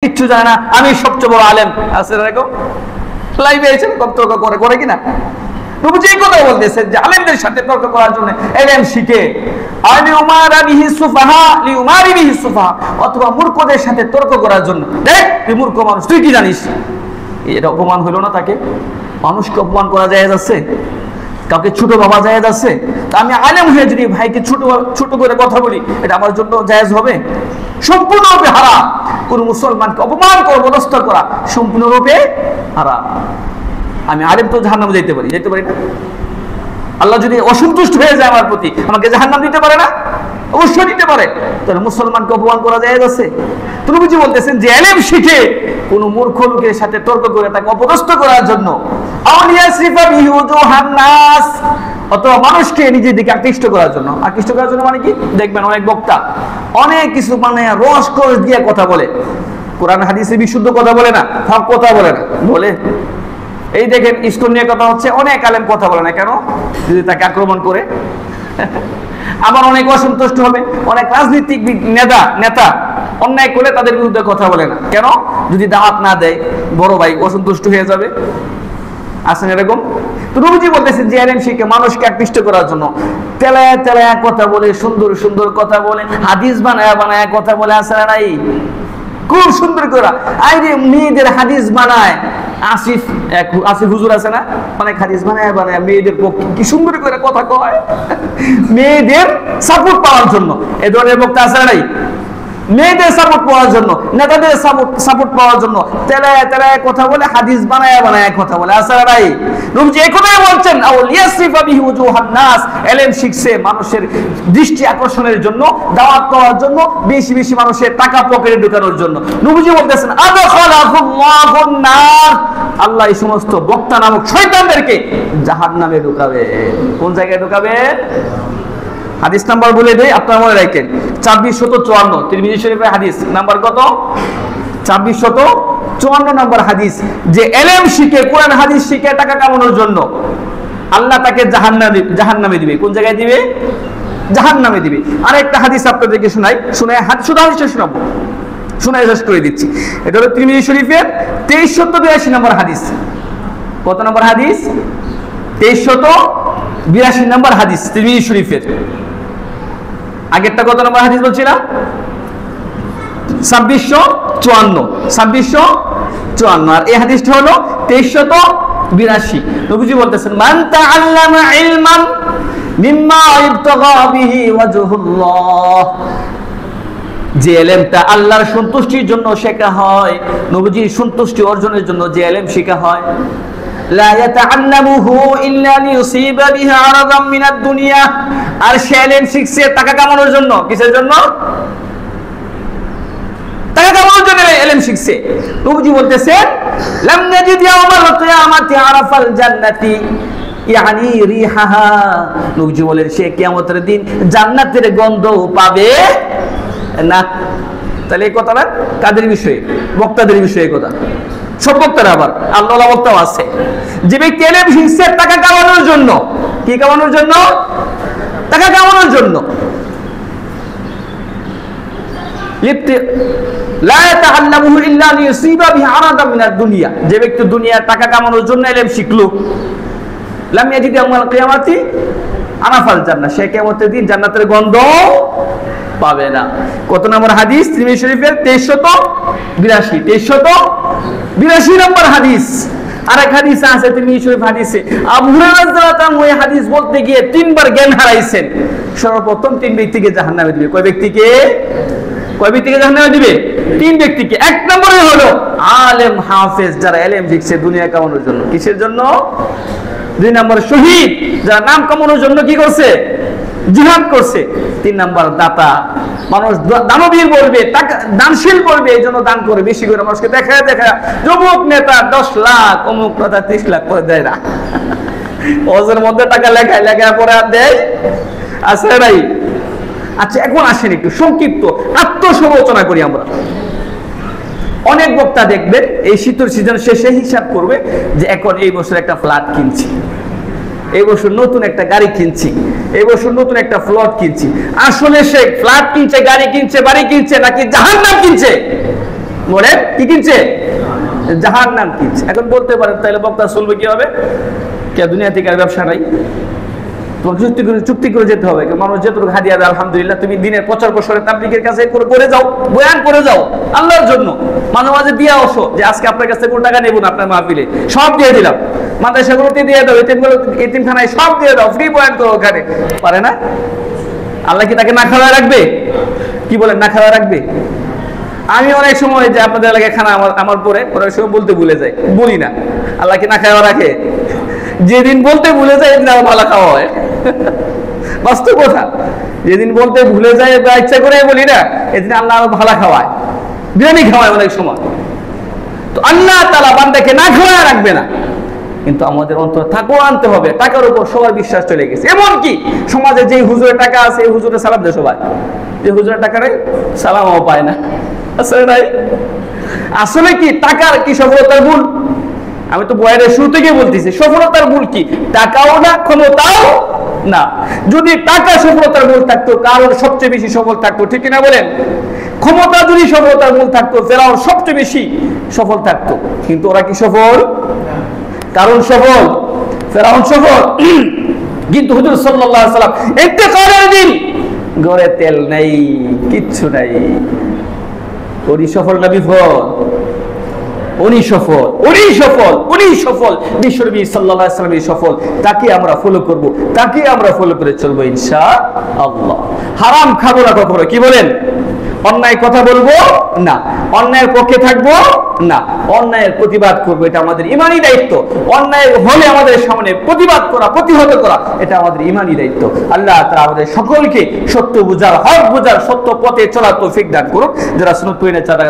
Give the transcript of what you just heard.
কিচ্ছু জানে না, আমি সবচেয়ে বড় আলেম আছে এরকম লাইভে এসে তর্ক করে কিনা। নবীজি এই কথা বলতেছেন যে আলেমদের সাথে তর্ক করার জন্য ইলম শিখে অথবা মূর্খদের সাথে তর্ক করার জন্য, দেখ তুই মূর্খ মানুষ, তুই কি জানিস, এটা অপমান হইল না? তাকে মানুষকে অপমান করা যায় যাচ্ছে, কাউকে ছোট ভাবা যায় যাচ্ছে? তা আমি আলেম হয়ে যদি ভাইকে ছোট করে কথা বলি, এটা আমার জন্য জায়েজ হবে? সম্পূর্ণরূপে হারাম। কোন মুসলমানকে অপমান করা, অবস্থা করা সম্পূর্ণরূপে হারাম। আমি আলেম তো জাহান্নামে যেতে পারি না? আল্লাহ যদি অসন্তুষ্ট হয়ে যায় আমার প্রতি, আমাকে জাহান্নাম দিতে পারে না? অবশ্যই দিতে পারে। তাহলে মুসলমানকে অপমান করা যায় আছে? তো নবীজি বলতেছেন যে ইলম শিখে কোন মূর্খ লোকের সাথে তর্ক করে তাকে অপদস্থ করার জন্য, অথবা মানুষকে নিজের দিকে আকৃষ্ট করার জন্য। আকৃষ্ট করার জন্য মানে কি? দেখবেন অনেক বক্তা অনেক কিছু মানে রস দিয়ে কথা বলে, কোরআন হাদিসে বিশুদ্ধ কথা বলে না, হক কথা বলে না, বলে এই দেখেন ইসকন নিয়ে কথা হচ্ছে, অনেক আলেম কথা বলে না। কেন? যদি তাকে আক্রমণ করে। আবার অনেক অসন্তুষ্ট হবে, অনেক রাজনৈতিক নেতা অন্যায় করে তাদের বিরুদ্ধে কথা বলে না। কেন? যদি দাওয়াত না দেয় বড় ভাই অসন্তুষ্ট হয়ে যাবে। আছেন এরকম? তো নবীজি বলতেছেন যে ইলম শিখে মানুষকে আকৃষ্ট করার জন্য তেলায়া কথা বলে, সুন্দর সুন্দর কথা বলে, হাদিস বানায়া কথা বলে। আছে না নাই? খুব সুন্দর করে আইরে মেয়েদের হাদিস বানায়। আসিফ হুজুর আছে না, অনেক হাদিস বানায় মেয়েদের পক্ষে কি সুন্দর করে কথা কয়, মেয়েদের সাপোর্ট পাওয়ার জন্য। এই ধরনের বক্তা আছে না নাই? মেয়েদের সাপোর্ট পাওয়ার জন্য, নেতাদের সাপোর্ট পাওয়ার জন্য তেলায়া কথা বলে, হাদিস বানায়া কথা বলে। আছে না নাই? নবীজি এই কথাই বলছেন, আউলিয়াসরিফা বিহি ওয়াজুহান নাস, ইলম শিখছে মানুষের দৃষ্টি আকর্ষণের জন্য, দাওয়াত দেওয়ার জন্য, বেশি বেশি মানুষের টাকা পকেটে ঢোকানোর জন্য। নবীজি বলতেছেন আদখালাহুল্লাহুন নার, আল্লাহ এই সমস্ত বক্তা নামক শয়তানদেরকে জাহান্নামে ঢোকাবে। কোন জায়গায় ঢোকাবে? হাদিস নাম্বার বলে দেই, আপনারা মনে রাখেন, 2454 তিরমিজি শরীফের হাদিস নাম্বার কত? 2454 নম্বর হাদিস। যে ইলম শিখে, কোরআন হাদিস শিখে টাকা কামানোর জন্য আল্লাহ তাকে জাহান্নামে দিবে। কোন জায়গায় দিবে? জাহান্নামে দিবে। আরেকটা হাদিস আপনাদেরকে শোনাই, শুধু হাদিসটা শোনাবো, শোনাই শেষ করে দিচ্ছি। এটা হলো তিরমিজি শরীফের 2382 নম্বর হাদিস। কত নম্বর হাদিস? 2382 নম্বর হাদিস তিরমিজি শরীফের। আগেরটা কত নম্বর হাদিস বলছিলাম? 2654। আর এই হাদিসটা হলো 2382। নবীজি বলতেছেন, মান তাআল্লামা ইলমান মিম্মা ইবতাগা বিহি ওয়াজহুল্লাহ, যে ইলমটা আল্লাহর সন্তুষ্টির জন্য শেখা হয়, নবীজির সন্তুষ্টি অর্জনের জন্য যে ইলম শেখা হয়, লা ইয়াতাআল্লামুহু ইল্লা লিয়ুসিবা বিহি আরাদাম মিনাদ দুনিয়া, আর সে ইলম শিখছে টাকা কামানোর জন্য। কিসের জন্য? টাকা কামানোর জন্য ইলম শিখছে। নবীজি বলতেছেন, লাম নাজিদ ইয়াউমাল কিয়ামাতি আরাফাল জান্নাতি ইয়ানি রিহাহা, নবীজি বলেন সে কিয়ামতের দিন জান্নাতের গন্ধ পাবে না। তাহলে এই কথাটা কাদের বিষয়ে? বক্তাদের বিষয়ে কথা। সব বক্তারা আবার আল্লাহ বক্তাও আছে। যে ব্যক্তি ইলম শিখছে টাকা কামানোর জন্য, কি কামানোর জন্য? টাকা কামানোর জন্য। লা ইয়াতাআল্লামুহু ইল্লা লিয়ুসিবা বিহি আরাদাম মিনাদ দুনিয়া, যে ব্যক্তি দুনিয়ার টাকা কামানোর জন্য ইলম শিখলো, লাম ইয়াজিদ ইয়াউমাল কিয়ামাতি আরাফাল জান্নাহ, সে কিয়ামতের দিন জান্নাতের গন্ধ পাবে না। কত নম্বর হাদিস? তিরমিজি শরীফের 2382 নম্বর হাদিস। আরেক হাদিস আছে তিরমিজি শরীফ হাদিসে, আবু হুরায়রা রাদিয়াল্লাহু আনহু এই হাদিস বলতে গিয়ে 3 বার জ্ঞান হারাইছেন। সর্বপ্রথম 3 ব্যক্তিকে জাহান্নামে দিবে। কয় ব্যক্তিকে জাহান্নামে দিবে? 3 ব্যক্তিকে। 1 নম্বরে হলো আলেম হাফেজ, যারা ইলম শিখছে দুনিয়া কামানোর জন্য। কিসের জন্য? 2 নম্বর শহীদ, যারা নাম কামানোর জন্য কি করছে? জিহাদ করছে। 3 নম্বর দাতা, মানুষ দানবীর বলবে, দানশীল বলবে, এই জন্য দান করে বেশি করে মানুষকে দেখা যুবক নেতা 10 লাখ অমুক কথা 30 লাখ করে দেয় না, ওজের মধ্যে টাকা লেখায় পরে আর দেয়। আছে ভাই? আচ্ছা, এখন আসেন একটু সংক্ষিপ্ত আত্মসমালোচনা করি আমরা। অনেক বক্তা দেখবেন এই শীতের সিজন শেষে হিসাব করবে যে এখন এই বছর একটা ফ্ল্যাট কিনছি, এই বছর নতুন একটা গাড়ি কিনছি, এই বছর নতুন একটা প্লট কিনছি। আসলে সে ফ্ল্যাট কিনছে, গাড়ি কিনছে, বাড়ি কিনছে নাকি জাহান্নাম কিনছে? বলেন কি কিনছে? জাহান্নাম কিনছে। এখন বলতে পারেন তাহলে বক্তা চলবে কি হবে? কে দুনিয়া থেকে আর ব্যবসা নাই? তোমাকে চুক্তি করে যেতে হবে। মানুষ যেটুকু হাদিয়া দেয় আলহামদুলিল্লাহ, তুমি দিনের প্রচার প্রসারে তাবলীগের কাছে করে যাও, বয়ান করে যাও আল্লাহর জন্য, মাঝে মাঝে দিয়ে আসো যে আজকে আপনার কাছে কোনো টাকা নেব না, আপনার মাহফিলে সব দিয়ে দিলাম, মাদ্রাসাগুলোতে দিয়ে দাও, এতিমখানায় সব দিয়ে দাও, ফ্রি বয়ান করো ওখানে। পারে না? আল্লাহ কি তাকে না খাওয়া রাখবে? কি বলেন, না খাওয়া রাখবে? আমি অনেক সময় যে আপনাদের এলাকায় খানা আমার পরে অনেক সময় বলতে ভুলে যাই, বলি না। আল্লাহ কি না খাওয়া রাখে? যেদিন বলতে ভুলে যায় এদিন আমার ভালো খাওয়া হয়। বাস্তব কথা, যেদিন বলতে ভুলে যায় বা ইচ্ছা করে বলি না, এদিন আল্লাহ আরো ভালো খাওয়ায়, বিরিয়ানি খাওয়ায় অনেক সময়। তো আল্লাহ তাআলা বান্দাকে না খাওয়া রাখবে না, কিন্তু আমাদের অন্তর তাকওয়া আনতে হবে। টাকার উপর সবার বিশ্বাস চলে গেছে। এমনকি সমাজে যে হুজুরের টাকা আছে, এই হুজুরের সালাম দেয় সবাই, যে হুজুরের টাকা নেই সালামও পায় না। আসলে নাই? আসলে কি টাকার কি সফলতার মূল? আমি তো বয়ানের শুরু থেকে বলতেছি, সফলতার মূল কি? টাকাও না, ক্ষমতাও না। যদি টাকা সফলতার মূল থাকতো, কারণ সবচেয়ে বেশি সফল থাকতো, ঠিক কিনা বলেন? ক্ষমতা যদি সফলতার মূল থাকতো, ফেরাউন সবচেয়ে বেশি সফল থাকতো। কিন্তু ওরা কি সফল? কারণ সফল, ফেরাউন সফল। কিন্তু হুজুর সাল্লাল্লাহু আলাইহি ওয়াসাল্লাম ইন্তেকালের দিন ঘরে তেল নাই, কিচ্ছু নাই। উনি সফল না বিফল? উনি সফল, উনি সফল, উনি সফল। বিশ্বনবী সাল্লাল্লাহু আলাইহি ওয়াসাল্লাম সফল। তাকে আমরা ফলো করব, তাকে আমরা ফলো করে চলবো ইনশাআল্লাহ। হারাম খাবো না কখনো, কি বলেন? অন্যায় কথা বলবো না, অন্যায়ের পক্ষে থাকবো না, অন্যায়ের প্রতিবাদ করবো, এটা আমাদের ইমানি দায়িত্ব। অন্যায় হলে আমাদের সামনে প্রতিবাদ করা, প্রতিহত করা, এটা আমাদের ইমানি দায়িত্ব। আল্লাহ তাআলা আমাদের সকলকে সত্য বুঝার, হক বুঝার, সত্য পথে চলার তৌফিক দান করুন। যারা সুন্নাত পড়ে চাঁদা